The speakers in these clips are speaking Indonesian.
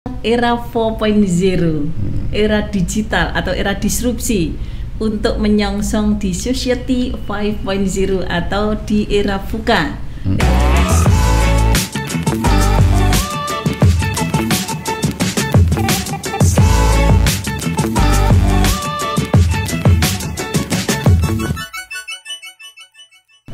era 4.0, era digital atau era disrupsi untuk menyongsong di Society 5.0 atau di era VUCA.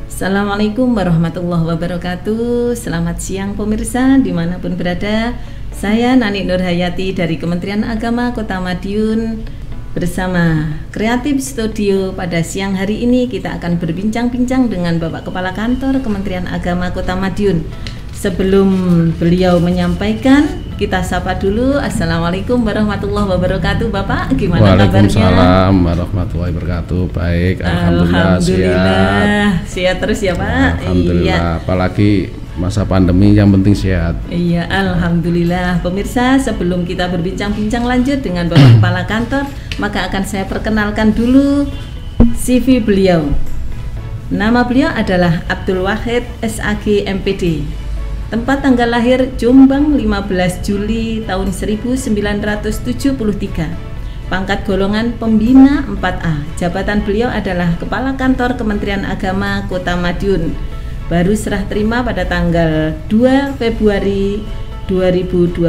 Assalamualaikum warahmatullahi wabarakatuh. Selamat siang pemirsa dimanapun berada. Saya Nani Nurhayati dari Kementerian Agama Kota Madiun bersama Kreatif Studio. Pada siang hari ini kita akan berbincang-bincang dengan Bapak Kepala Kantor Kementerian Agama Kota Madiun. Sebelum beliau menyampaikan, kita sapa dulu. Assalamualaikum warahmatullahi wabarakatuh. Bapak, gimana kabarnya? Waalaikumsalam warahmatullahi wabarakatuh. Baik, alhamdulillah sehat terus ya Pak. Alhamdulillah, apalagi masa pandemi yang penting sehat. Iya, alhamdulillah. Pemirsa, sebelum kita berbincang-bincang lanjut dengan Bapak Kepala Kantor, maka akan saya perkenalkan dulu CV beliau. Nama beliau adalah Abdul Wahid SAG MPD. Tempat tanggal lahir Jombang 15 Juli tahun 1973. Pangkat golongan pembina 4A. Jabatan beliau adalah Kepala Kantor Kementerian Agama Kota Madiun. Baru serah terima pada tanggal 2 Februari 2022.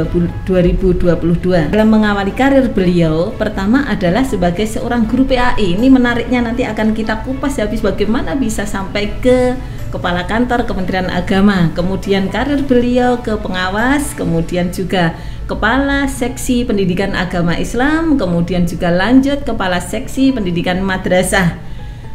Dalam mengawali karir beliau, pertama adalah sebagai seorang guru PAI. Ini menariknya, nanti akan kita kupas habis bagaimana bisa sampai ke Kepala Kantor Kementerian Agama. Kemudian karir beliau ke pengawas, kemudian juga Kepala Seksi Pendidikan Agama Islam, kemudian juga lanjut Kepala Seksi Pendidikan Madrasah.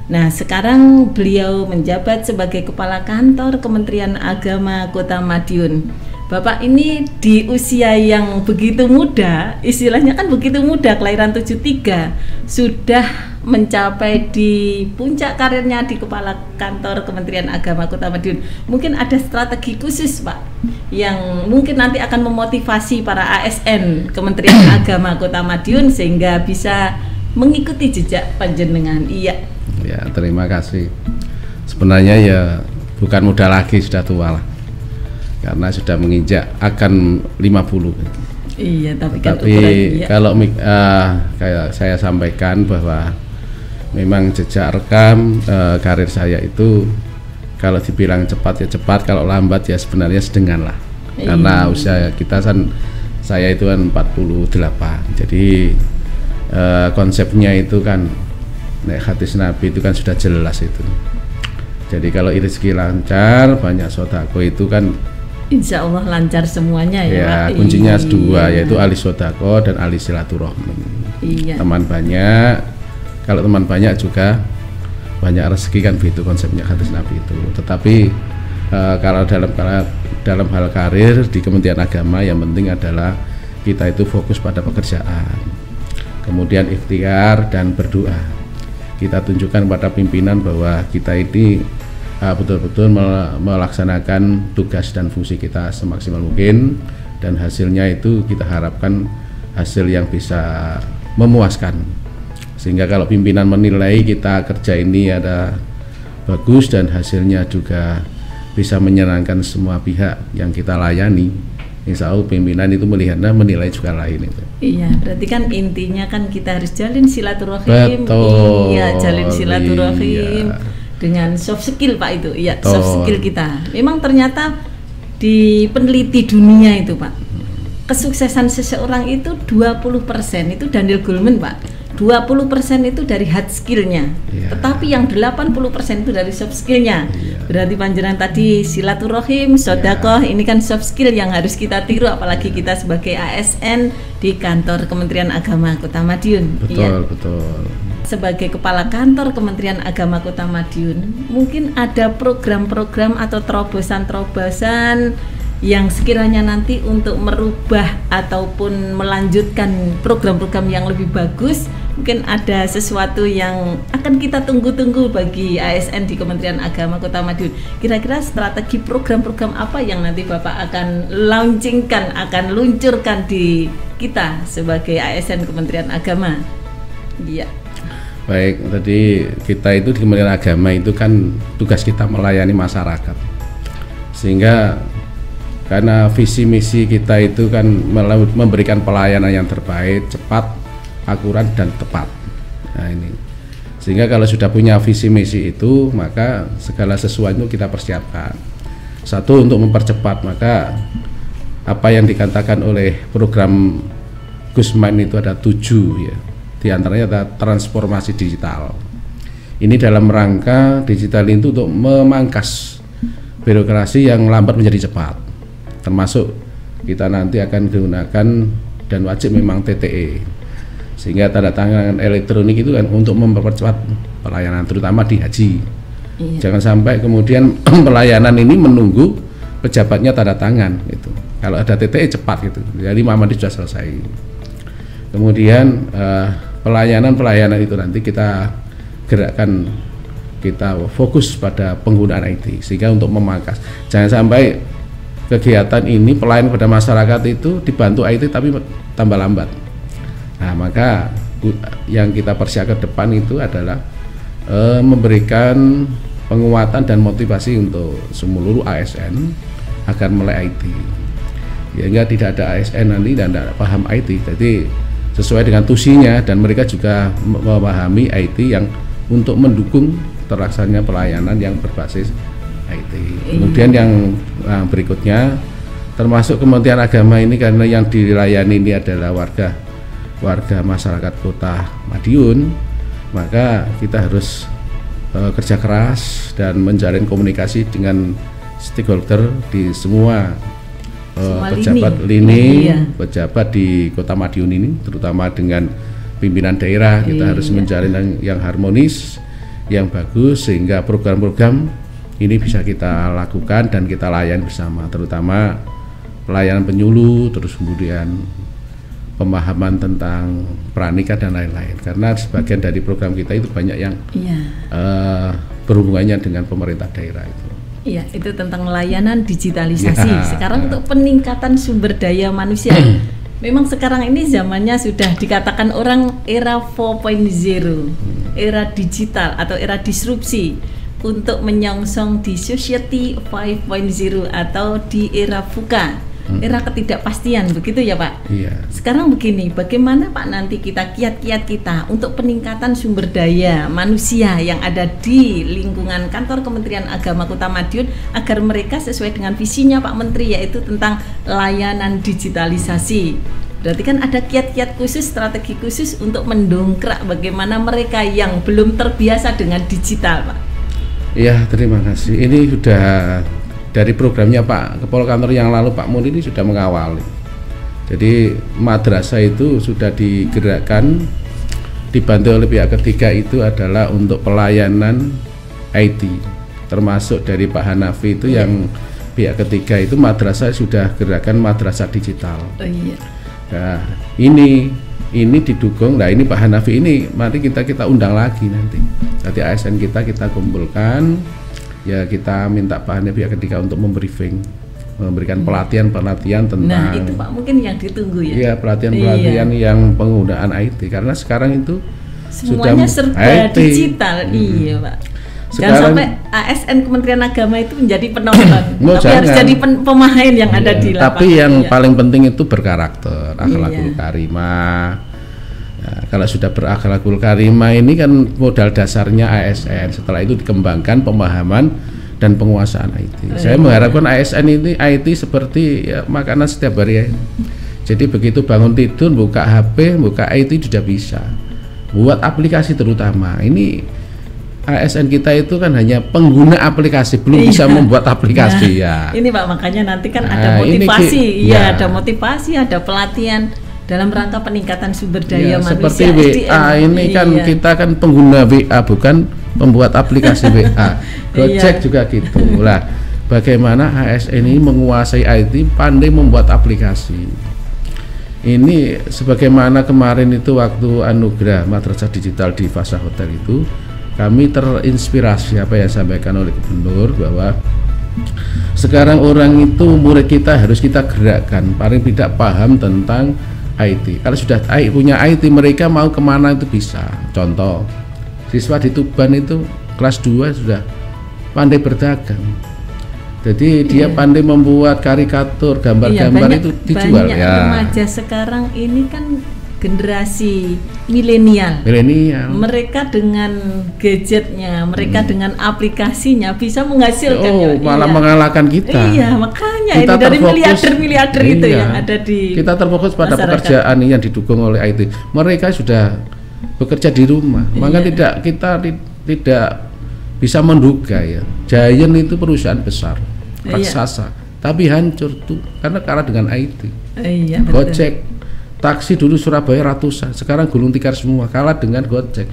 Nah, sekarang beliau menjabat sebagai Kepala Kantor Kementerian Agama Kota Madiun. Bapak ini di usia yang begitu muda, istilahnya kan begitu muda, kelahiran 73, sudah mencapai di puncak karirnya di Kepala Kantor Kementerian Agama Kota Madiun. Mungkin ada strategi khusus Pak, yang mungkin nanti akan memotivasi para ASN Kementerian Agama Kota Madiun sehingga bisa mengikuti jejak panjenengan. Iya. Ya, terima kasih. Sebenarnya ya bukan muda lagi, sudah tua lah. Karena sudah menginjak akan 50. Iya, tapi kan kalau kayak saya sampaikan bahwa memang jejak rekam karir saya itu kalau dibilang cepat ya cepat, kalau lambat ya sebenarnya sedengan lah. Karena usia kita kan, saya itu kan 48. Jadi konsepnya itu kan hadis Nabi itu kan sudah jelas itu. Jadi kalau rezeki lancar, banyak sodako itu kan insya Allah lancar semuanya ya Pak. Kuncinya dua, yaitu ahli sodako dan ahli silaturahmi. Iya. Teman banyak, kalau teman banyak juga banyak rezeki, kan begitu konsepnya hadis Nabi itu. Tetapi kalau dalam hal karir di Kementerian Agama, yang penting adalah kita itu fokus pada pekerjaan, kemudian ikhtiar dan berdoa. Kita tunjukkan pada pimpinan bahwa kita ini betul-betul melaksanakan tugas dan fungsi kita semaksimal mungkin, dan hasilnya itu kita harapkan hasil yang bisa memuaskan, sehingga kalau pimpinan menilai kita kerja ini ada bagus dan hasilnya juga bisa menyenangkan semua pihak yang kita layani, insya Allah pimpinan itu melihatnya menilai juga lain itu. Iya, berarti kan intinya kan kita harus jalin silaturahim. Betul. Iya, jalin silaturahim. Iya. Dengan soft skill Pak itu, iya, soft skill kita. Memang ternyata di peneliti dunia itu Pak, kesuksesan seseorang itu 20% itu Daniel Goleman Pak. 20% itu dari hard skillnya, tetapi yang 80% itu dari soft skillnya. Berarti panjenengan tadi silaturahim, sodakoh, ini kan soft skill yang harus kita tiru, apalagi kita sebagai ASN di Kantor Kementerian Agama Kota Madiun. Betul, betul. Sebagai Kepala Kantor Kementerian Agama Kota Madiun, mungkin ada program-program atau terobosan-terobosan yang sekiranya nanti untuk merubah ataupun melanjutkan program-program yang lebih bagus. Mungkin ada sesuatu yang akan kita tunggu-tunggu bagi ASN di Kementerian Agama Kota Madiun. Kira-kira strategi program-program apa yang nanti Bapak akan launchingkan, akan luncurkan di kita sebagai ASN Kementerian Agama? Iya. Baik, tadi kita itu di Kementerian Agama itu kan tugas kita melayani masyarakat, sehingga Karena visi misi kita itu kan memberikan pelayanan yang terbaik, cepat, akurat dan tepat. Nah ini, sehingga kalau sudah punya visi misi itu, maka segala sesuatu kita persiapkan. Satu, untuk mempercepat, maka apa yang dikatakan oleh program Gusman itu ada 7 ya. Di antaranya ada transformasi digital. Ini dalam rangka digital itu untuk memangkas birokrasi yang lambat menjadi cepat. Termasuk kita nanti akan gunakan dan wajib memang TTE, sehingga tanda tangan elektronik itu kan untuk mempercepat pelayanan, terutama di haji. Iya. Jangan sampai kemudian pelayanan ini menunggu pejabatnya tanda tangan gitu. Kalau ada TTE cepat gitu, jadi 5 menit sudah selesai. Kemudian pelayanan itu nanti kita gerakkan, kita fokus pada penggunaan IT, sehingga untuk memangkas, jangan sampai kegiatan ini pelayanan pada masyarakat itu dibantu IT tapi tambah lambat. Nah, maka yang kita persiapkan ke depan itu adalah memberikan penguatan dan motivasi untuk seluruh ASN agar melek IT. Sehingga tidak ada ASN nanti dan tidak paham IT. Jadi sesuai dengan tusinya, dan mereka juga memahami IT yang untuk mendukung terlaksananya pelayanan yang berbasis IT. Kemudian yang berikutnya, termasuk Kementerian Agama ini, karena yang dilayani ini adalah warga masyarakat Kota Madiun, maka kita harus kerja keras dan menjalin komunikasi dengan stakeholder di semua pejabat lini, pejabat di Kota Madiun ini, terutama dengan pimpinan daerah. Kita harus menjalin yang harmonis, yang bagus, sehingga program-program ini bisa kita lakukan dan kita layani bersama, terutama pelayanan penyuluh, terus kemudian pemahaman tentang pranikah dan lain-lain. Karena sebagian dari program kita itu banyak yang berhubungannya dengan pemerintah daerah itu. Iya, itu tentang layanan digitalisasi. Sekarang untuk peningkatan sumber daya manusia. Memang sekarang ini zamannya sudah dikatakan orang era 4.0, era digital atau era disrupsi, untuk menyongsong di Society 5.0 atau di era VUCA, era ketidakpastian, begitu ya Pak? Iya. Sekarang begini, bagaimana Pak nanti kiat-kiat kita untuk peningkatan sumber daya manusia yang ada di lingkungan kantor Kementerian Agama Kota Madiun agar mereka sesuai dengan visinya Pak Menteri, yaitu tentang layanan digitalisasi. Berarti kan ada kiat-kiat khusus, strategi khusus untuk mendongkrak bagaimana mereka yang belum terbiasa dengan digital Pak. Ya, terima kasih. Ini sudah dari programnya Pak Kepala Kantor yang lalu, Pak Mun ini sudah mengawali. Jadi madrasah itu sudah digerakkan, dibantu oleh pihak ketiga, itu adalah untuk pelayanan IT, termasuk dari Pak Hanafi itu yang pihak ketiga itu madrasah sudah gerakan madrasah digital. Oh iya. Nah, ini didukung. Nah, ini Pak Hanafi ini mari kita undang lagi nanti ASN kita kumpulkan ya, kita minta Pak Hanafi pihak ketiga untuk memberikan pelatihan tentang. Nah, itu Pak mungkin yang ditunggu ya. Iya, pelatihan yang penggunaan IT, karena sekarang itu semuanya serba digital. Iya Pak. Jangan sampai ASN Kementerian Agama itu menjadi penonton, tapi harus jadi pemain yang ada di lapangan. Tapi yang paling penting itu berkarakter, akhlakul karimah. Nah, kalau sudah berakhlakul karimah ini kan modal dasarnya ASN. Setelah itu dikembangkan pemahaman dan penguasaan IT. Saya mengharapkan ASN ini IT seperti makanan setiap hari ya. Jadi begitu bangun tidur, buka HP, buka IT sudah bisa. Buat aplikasi terutama. Ini ASN kita itu kan hanya pengguna aplikasi, belum bisa membuat aplikasi. Ini Pak, makanya nanti kan ada motivasi, ada motivasi, ada pelatihan dalam rangka peningkatan sumber daya manusia. Seperti WA ini kan kita kan pengguna WA, bukan pembuat aplikasi WA. Gojek juga gitu. Lah, bagaimana ASN ini menguasai IT, pandai membuat aplikasi. Ini sebagaimana kemarin itu waktu anugerah madrasah digital di Fasa Hotel itu, kami terinspirasi apa yang disampaikan oleh Gubernur, bahwa sekarang orang itu, murid kita harus kita gerakkan paling tidak paham tentang IT. Kalau sudah punya IT, mereka mau kemana itu bisa. Contoh, siswa di Tuban itu kelas 2 sudah pandai berdagang. Jadi dia pandai membuat karikatur, gambar-gambar itu dijual. Banyak remaja sekarang ini kan generasi milenial. Mereka dengan gadgetnya, mereka dengan aplikasinya bisa menghasilkan. Malah mengalahkan kita. Iya, makanya kita ini dari miliarder itu yang ada di. Kita terfokus pada pekerjaan yang didukung oleh IT. Mereka sudah bekerja di rumah. Maka kita tidak bisa menduga ya. Giant itu perusahaan besar, raksasa, tapi hancur tuh karena kalah dengan IT. Gojek, taksi dulu Surabaya ratusan, sekarang gulung tikar semua, kalah dengan Gojek.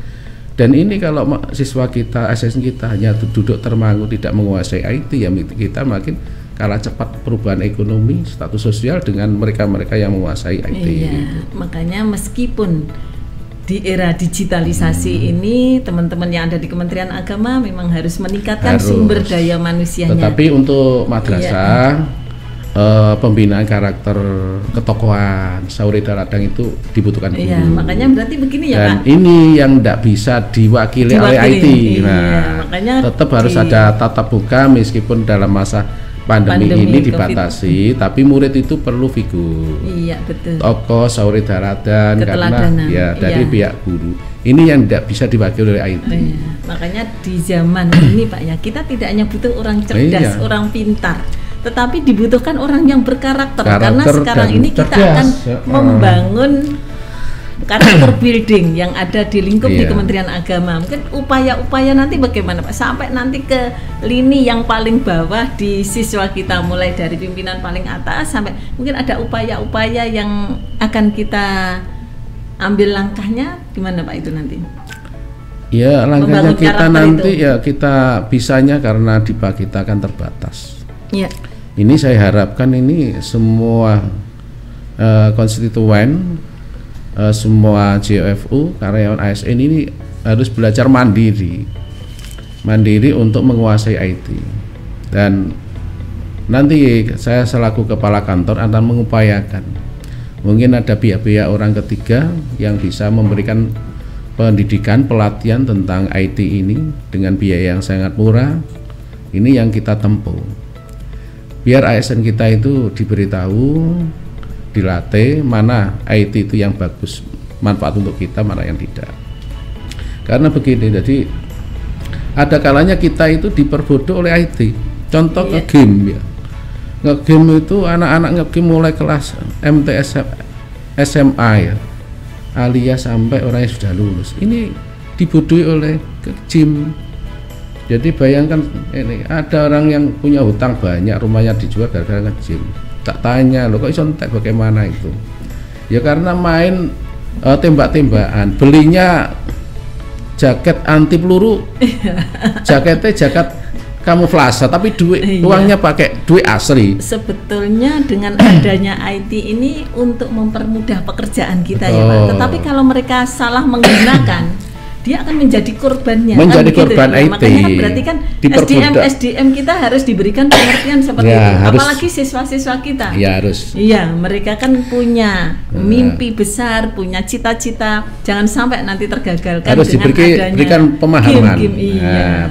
Dan ini kalau siswa kita, ASN kita hanya duduk termangu tidak menguasai IT, ya kita makin kalah cepat perubahan ekonomi, status sosial dengan mereka-mereka yang menguasai IT. Makanya meskipun di era digitalisasi ini teman-teman yang ada di Kementerian Agama memang harus meningkatkan sumber daya manusianya. Tetapi untuk madrasah pembinaan karakter ketokohan Saurida Ladang itu dibutuhkan guru. Makanya berarti begini ya Pak. Dan ini yang tidak bisa diwakili oleh IT. Makanya tetap harus ada tatap muka meskipun dalam masa pandemi ini dibatasi, tapi murid itu perlu figur. Betul. Tokoh Saurida Ladang karena dari pihak guru. Ini yang tidak bisa diwakili oleh IT. Makanya di zaman ini Pak ya, kita tidak hanya butuh orang cerdas, orang pintar, tetapi dibutuhkan orang yang berkarakter. Karena sekarang ini kita akan membangun karakter building yang ada di lingkup di Kementerian Agama. Mungkin upaya-upaya nanti bagaimana Pak sampai nanti ke lini yang paling bawah di siswa kita, mulai dari pimpinan paling atas sampai mungkin ada upaya-upaya yang akan kita ambil langkahnya gimana Pak itu nanti? Ya langkahnya kita nanti itu. Kita bisanya karena DIPA kita kan terbatas. Ini saya harapkan ini semua konstituen, semua JOFU, karyawan ASN ini harus belajar mandiri untuk menguasai IT. Dan nanti saya selaku kepala kantor akan mengupayakan mungkin ada pihak-pihak orang ketiga yang bisa memberikan pendidikan, pelatihan tentang IT ini dengan biaya yang sangat murah. Ini yang kita tempuh biar ASN kita itu diberitahu, dilatih mana IT itu yang bagus, manfaat untuk kita, mana yang tidak. Karena begini, jadi ada kalanya kita itu diperbodoh oleh IT. Contoh nge-game ya, nge-game itu anak-anak nge-game mulai kelas MTS SMA ya, alias sampai orang yang sudah lulus ini dibodohi oleh gym. Jadi bayangkan ini ada orang yang punya hutang banyak, rumahnya dijual gara-gara nge-gym. Tak tanya loh kok iso entek bagaimana itu? Ya karena main tembak-tembakan, belinya jaket anti peluru, jaketnya jaket kamuflase, tapi duit uangnya pakai duit asli. Sebetulnya dengan adanya IT ini untuk mempermudah pekerjaan kita ya Pak. Tetapi kalau mereka salah menggunakan, dia akan menjadi korbannya. Menjadi korban gitu, IT. Makanya kan berarti kan SDM kita harus diberikan pengertian seperti itu. Apalagi siswa-siswa kita. Ya harus. Iya, mereka kan punya mimpi besar, punya cita-cita. Jangan sampai nanti tergagalkan harus dengan diberikan pemahaman.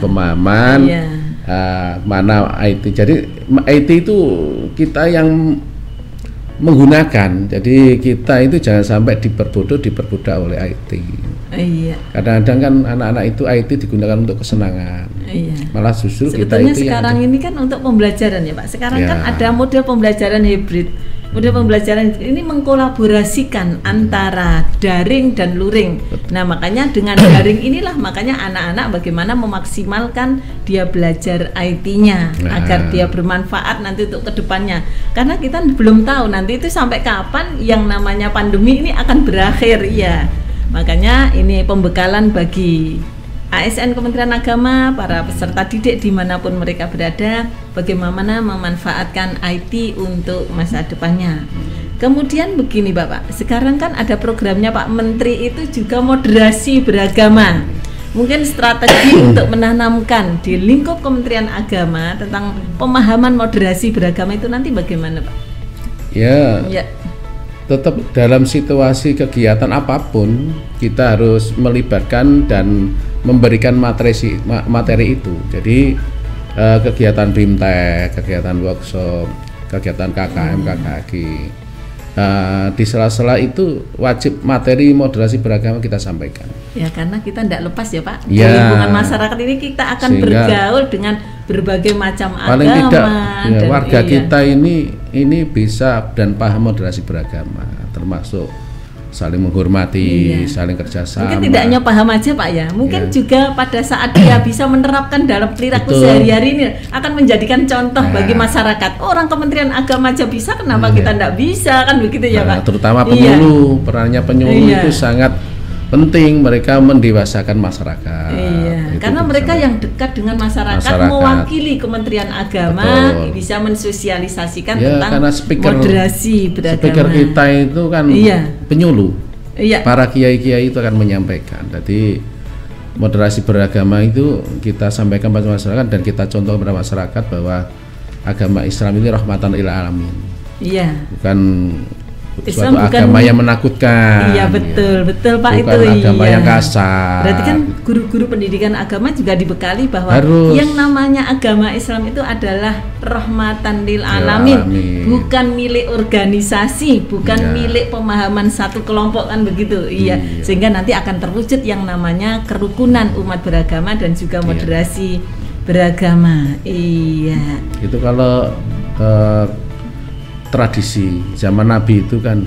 Pemahaman. Mana IT. Jadi IT itu kita yang menggunakan. Jadi kita itu jangan sampai diperbudak oleh IT. Kadang-kadang kan anak-anak itu IT digunakan untuk kesenangan. Malah justru sebetulnya kita itu sekarang ini kan untuk pembelajaran ya Pak. Sekarang kan ada model pembelajaran hibrid. Model pembelajaran ini mengkolaborasikan antara daring dan luring. Nah makanya dengan daring inilah makanya anak-anak bagaimana memaksimalkan dia belajar IT-nya agar dia bermanfaat nanti untuk kedepannya. Karena kita belum tahu nanti itu sampai kapan yang namanya pandemi ini akan berakhir ya. Makanya ini pembekalan bagi ASN Kementerian Agama, para peserta didik dimanapun mereka berada, bagaimana memanfaatkan IT untuk masa depannya. Kemudian begini Bapak, sekarang kan ada programnya Pak Menteri itu juga moderasi beragama. Mungkin strategi untuk menanamkan di lingkup Kementerian Agama tentang pemahaman moderasi beragama itu nanti bagaimana Pak? Ya. Tetap dalam situasi kegiatan apapun kita harus melibatkan dan memberikan materi itu. Jadi kegiatan BIMTEK, kegiatan workshop, kegiatan KKM, KKG. Di sela-sela itu wajib materi moderasi beragama kita sampaikan. Ya, karena kita tidak lepas ya Pak. Di lingkungan masyarakat ini kita akan bergaul dengan berbagai macam paling agama. Tidak, ya, warga kita ini bisa dan paham moderasi beragama, termasuk saling menghormati, saling kerjasama. Mungkin tidak hanya paham aja Pak ya, mungkin juga pada saat dia bisa menerapkan dalam perilaku sehari-hari ini akan menjadikan contoh bagi masyarakat. Orang Kementerian Agama aja bisa, kenapa kita tidak bisa, kan begitu ya Pak? Terutama penyuluh, perannya penyuluh itu sangat penting, mereka mendewasakan masyarakat. Karena mereka yang dekat dengan masyarakat, mewakili Kementerian Agama, bisa mensosialisasikan tentang moderasi beragama. Speaker kita itu kan penyuluh. Para kiai-kiai itu akan menyampaikan. Jadi moderasi beragama itu kita sampaikan pada masyarakat dan kita contoh kepada masyarakat bahwa agama Islam ini rahmatan lil alamin. Bukan suatu agama yang menakutkan. Iya betul, betul Pak. Bukan itu agama yang kasar. Berarti kan guru-guru pendidikan agama juga dibekali bahwa yang namanya agama Islam itu adalah rahmatan lil alamin, bukan milik organisasi, bukan milik pemahaman satu kelompok, kan begitu. Sehingga nanti akan terwujud yang namanya kerukunan umat beragama dan juga moderasi beragama. Itu kalau tradisi zaman Nabi itu kan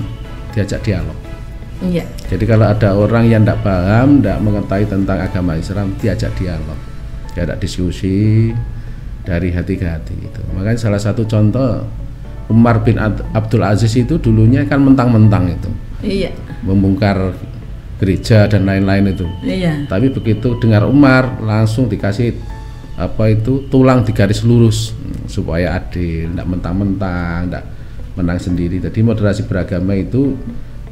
diajak dialog. Jadi kalau ada orang yang tidak paham, tidak mengetahui tentang agama Islam, diajak dialog, diajak diskusi dari hati ke hati itu. Makanya salah satu contoh Umar bin Abdul Aziz itu dulunya kan mentang-mentang itu, membongkar gereja dan lain-lain itu. Tapi begitu dengar Umar langsung dikasih tulang digaris lurus supaya adil, tidak mentang-mentang, tidak menang sendiri. Jadi moderasi beragama itu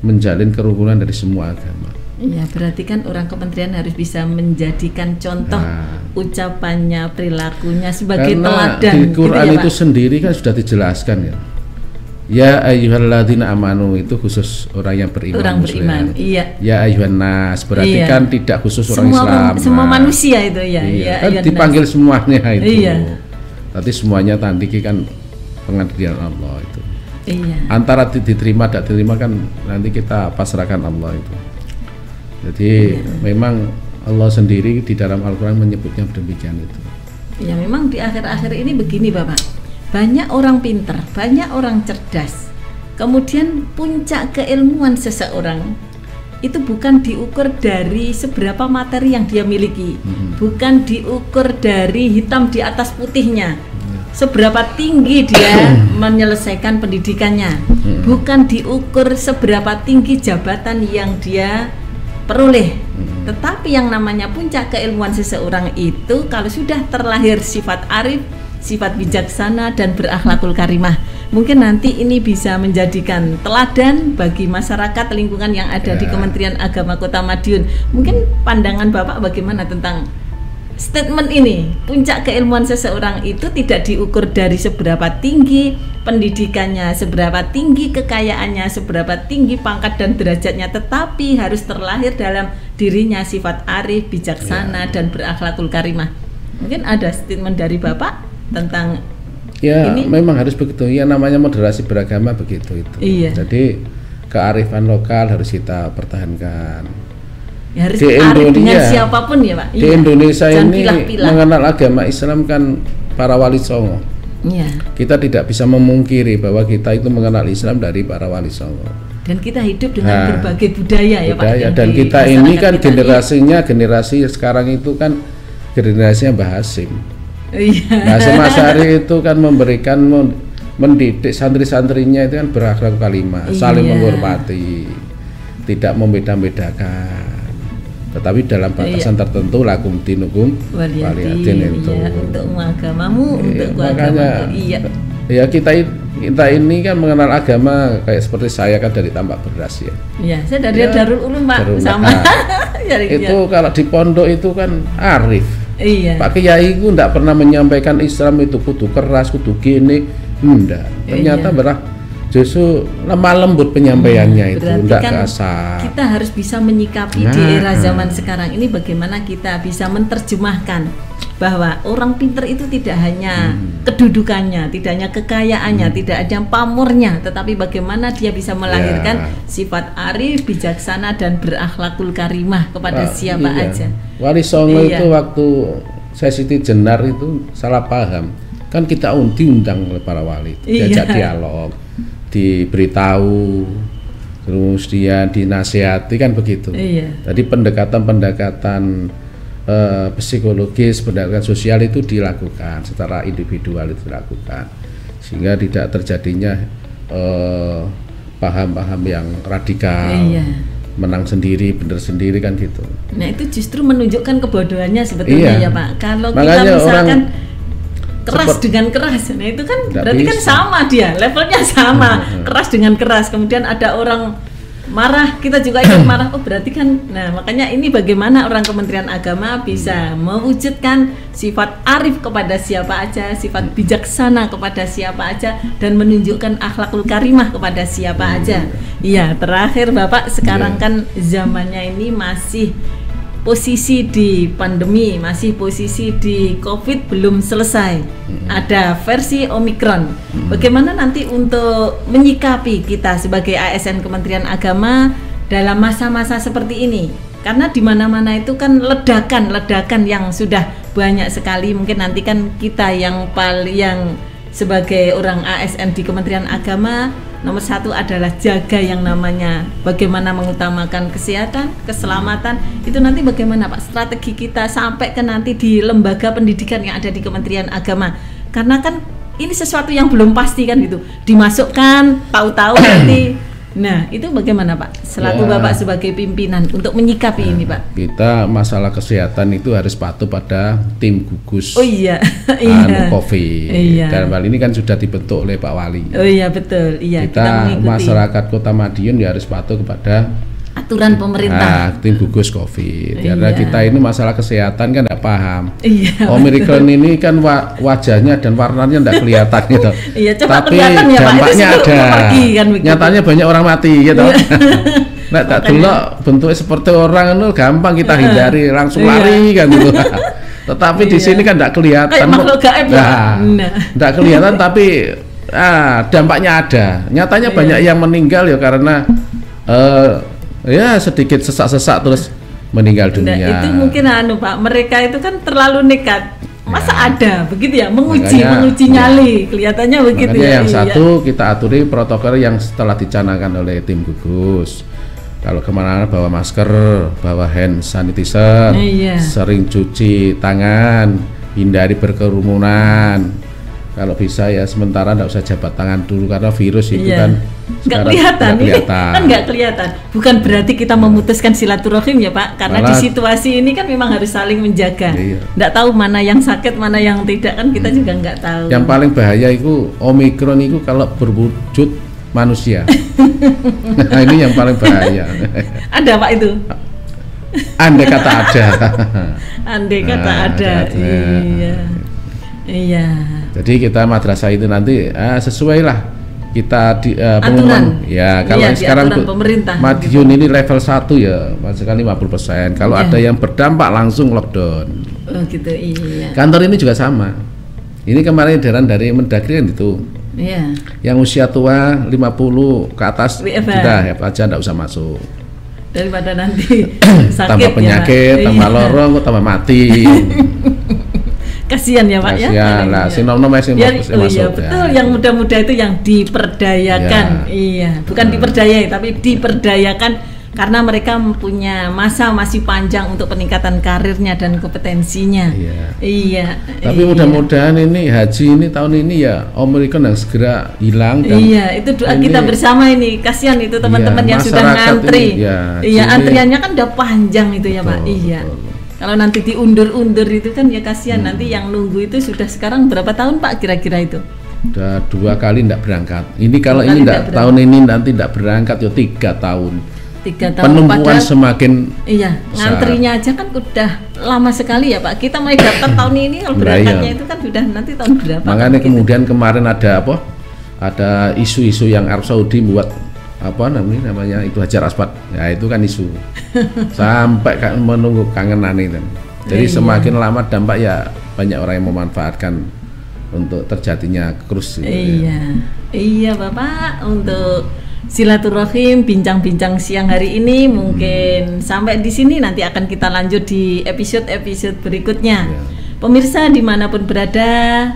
menjalin kerukunan dari semua agama. Berarti kan orang kementerian harus bisa menjadikan contoh ucapannya, perilakunya sebagai teladan. Di Quran itu sendiri kan sudah dijelaskan ya. Ya ayyuhalladzina amanu itu khusus orang yang beriman. Orang beriman, Ya ayyuhan nas berarti kan tidak khusus orang Islam. Semua manusia itu kan dipanggil semuanya itu. Tapi semuanya tandiki kan pengadilan Allah itu. Antara diterima tidak diterima kan nanti kita pasrahkan Allah itu. Jadi memang Allah sendiri di dalam Al-Quran menyebutnya demikian itu. Memang di akhir-akhir ini begini Bapak, banyak orang pinter, banyak orang cerdas. Kemudian puncak keilmuan seseorang itu bukan diukur dari seberapa materi yang dia miliki, bukan diukur dari hitam di atas putihnya, seberapa tinggi dia menyelesaikan pendidikannya, bukan diukur seberapa tinggi jabatan yang dia peroleh. Tetapi yang namanya puncak keilmuan seseorang itu kalau sudah terlahir sifat arif, sifat bijaksana dan berakhlakul karimah. Mungkin nanti ini bisa menjadikan teladan bagi masyarakat lingkungan yang ada di Kementerian Agama Kota Madiun. Mungkin pandangan Bapak bagaimana tentang statement ini? Puncak keilmuan seseorang itu tidak diukur dari seberapa tinggi pendidikannya, seberapa tinggi kekayaannya, seberapa tinggi pangkat dan derajatnya, tetapi harus terlahir dalam dirinya sifat arif, bijaksana dan berakhlakul karimah. Mungkin ada statement dari Bapak tentang ini? Memang harus begitu. Namanya moderasi beragama begitu itu. Jadi kearifan lokal harus kita pertahankan. Harus arif dengan siapapun ya Pak. Di Indonesia ini mengenal agama Islam kan para wali songo. Kita tidak bisa memungkiri bahwa kita itu mengenal Islam dari para wali songo. Dan kita hidup dengan berbagai budaya ya Pak. Dan kita ini kan generasi sekarang itu kan generasinya Mbah Hasim. Mbah Hasim Asy'ari itu kan memberikan mendidik santri-santrinya itu kan berakhlak kalimah, saling menghormati, tidak membeda-bedakan. Tetapi dalam batasan tertentu lakum dinukum waliyadin itu. Untuk agamamu, untuk agamaku. Kita ini kan mengenal agama kayak seperti saya kan dari tambak beras ya. Saya dari Darul Ulum Pak, sama. Itu kalau di pondok itu kan arif. Pak Kiai itu tidak pernah menyampaikan Islam itu kudu keras, kudu gini, enggak. Ternyata justru lemah lembut penyampaiannya itu, tidak kan kasar. Kita harus bisa menyikapi di era zaman sekarang ini bagaimana kita bisa menerjemahkan bahwa orang pinter itu tidak hanya kedudukannya, tidak hanya kekayaannya, tidak ada pamornya, tetapi bagaimana dia bisa melahirkan sifat arif, bijaksana dan berakhlakul karimah kepada siapa aja. Wali Songo itu waktu sesi Jenar itu salah paham, kan kita diundang oleh para wali, diajak dialog, diberitahu, terus dia dinasihati kan begitu. Jadi pendekatan psikologis, pendekatan sosial itu dilakukan secara individual, itu dilakukan sehingga tidak terjadinya paham-paham yang radikal, menang sendiri, benar sendiri kan gitu. Nah itu justru menunjukkan kebodohannya sebetulnya ya Pak. Kalau kita misalkan keras dengan keras, nah itu kan berarti kan sama dia, levelnya sama, keras dengan keras. Kemudian ada orang marah, kita juga ikut marah. Oh berarti kan, nah makanya ini bagaimana orang Kementerian Agama bisa mewujudkan sifat arif kepada siapa aja, sifat bijaksana kepada siapa aja, dan menunjukkan akhlakul karimah kepada siapa aja. Iya, terakhir Bapak, sekarang kan zamannya ini masih posisi di pandemi, masih posisi di COVID belum selesai. Ada versi Omikron. Bagaimana nanti untuk menyikapi kita sebagai ASN Kementerian Agama dalam masa-masa seperti ini? Karena di mana-mana itu kan ledakan yang sudah banyak sekali. Mungkin nanti kan kita yang sebagai orang ASN di Kementerian Agama, nomor satu adalah jaga yang namanya bagaimana mengutamakan kesehatan, keselamatan. Itu nanti bagaimana Pak strategi kita sampai ke nanti di lembaga pendidikan yang ada di Kementerian Agama. Karena kan ini sesuatu yang belum pasti kan gitu. Dimasukkan, tahu-tahu nanti. Nah, itu bagaimana Pak selaku Bapak sebagai pimpinan untuk menyikapi ini Pak? Kita masalah kesehatan itu harus patuh pada tim gugus COVID. Dalam hal ini kan sudah dibentuk oleh Pak Wali. Oh iya betul. Iya, kita masyarakat Kota Madiun ya harus patuh kepada aturan pemerintah. Tim gugus COVID. Karena kita ini masalah kesehatan kan tidak paham. Omikron betul. ini kan wajahnya dan warnanya tidak kelihatan gitu. Tapi ya, dampaknya Pak, ada. Kan, nyatanya banyak orang mati gitu. Nah, tak dulu bentuknya seperti orang itu gampang kita hindari, langsung lari kan gitu. Tetapi di sini kan tidak kelihatan. Kayak makhluk gaib ya. Tidak kelihatan tapi dampaknya ada. Nyatanya banyak yang meninggal ya karena ya sedikit sesak-sesak terus meninggal dunia. Itu mungkin Pak, mereka itu kan terlalu nekat. Masa ada begitu ya, menguji nyali, kelihatannya begitu ya. Yang satu kita aturi protokol yang setelah dicanangkan oleh tim gugus. Kalau kemana-mana bawa masker, bawa hand sanitizer, sering cuci tangan, hindari berkerumunan. Kalau bisa ya sementara tidak usah jabat tangan dulu karena virus itu kan nggak kelihatan. Kan nggak kelihatan. Bukan berarti kita memutuskan silaturahim ya Pak, karena di situasi ini kan memang harus saling menjaga. Nggak tahu mana yang sakit, mana yang tidak kan kita juga nggak tahu. Yang paling bahaya itu Omikron itu kalau berwujud manusia. Nah ini yang paling bahaya. Ada Pak itu? Andai kata ada. Andai kata ada. Iya. Jadi kita madrasah itu nanti sesuai lah kita di pengumuman. Ya kalau sekarang pemerintah. Madiun ini level 1 ya, maksudnya 50%. Kalau ada yang berdampak langsung lockdown. Oh gitu, iya. Kantor ini juga sama. Ini kemarin edaran dari Mendagri kan itu. Iya. Yang usia tua 50 ke atas sudah aja enggak usah masuk. Daripada nanti sakit tambah penyakit, tambah lorong, tambah mati. Kasihan ya Pak. Kasihan lah, si nom-nom masih masuk. Betul, yang muda-muda itu yang diperdayakan. Iya, bukan diperdayai tapi diperdayakan karena mereka punya masa masih panjang untuk peningkatan karirnya dan kompetensinya. Iya. Tapi mudah-mudahan ini haji ini tahun ini ya Omikron yang segera hilang. Dan itu doa kita bersama ini. Kasihan itu teman-teman yang sudah ngantri. Antriannya kan udah panjang itu ya Pak. Iya. Kalau nanti diundur-undur itu kan ya kasihan nanti yang nunggu itu sudah sekarang berapa tahun Pak kira-kira itu? Udah 2 kali tidak berangkat. Ini kalau ini tidak tahun ini nanti tidak berangkat ya 3 tahun. 3 tahun. Penumpukan semakin ngantrinya aja kan udah lama sekali ya Pak. Kita mau daftar tahun ini kalau berangkatnya itu kan sudah nanti tahun berapa? Makanya kemudian kemarin ada ada isu-isu yang Arab Saudi buat apa namanya itu Hajar Aswad, ya itu kan isu sampai menunggu kangenan itu. Jadi semakin lama dampak ya banyak orang yang memanfaatkan untuk terjadinya krus. Iya Bapak, untuk silaturahim bincang-bincang siang hari ini mungkin sampai di sini, nanti akan kita lanjut di episode berikutnya. Pemirsa dimanapun berada,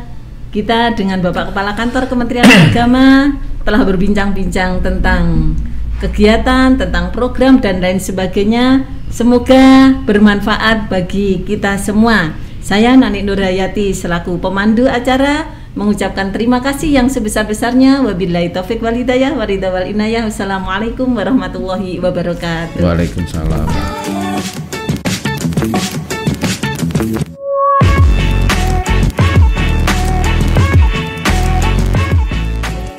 kita dengan Bapak Kepala Kantor Kementerian Agama telah berbincang-bincang tentang kegiatan, tentang program dan lain sebagainya. Semoga bermanfaat bagi kita semua. Saya Nani Nurhayati selaku pemandu acara mengucapkan terima kasih yang sebesar-besarnya. Wabillahi taufiq wal hidayah wa ridha wal inayah. Wassalamualaikum warahmatullahi wabarakatuh. Waalaikumsalam.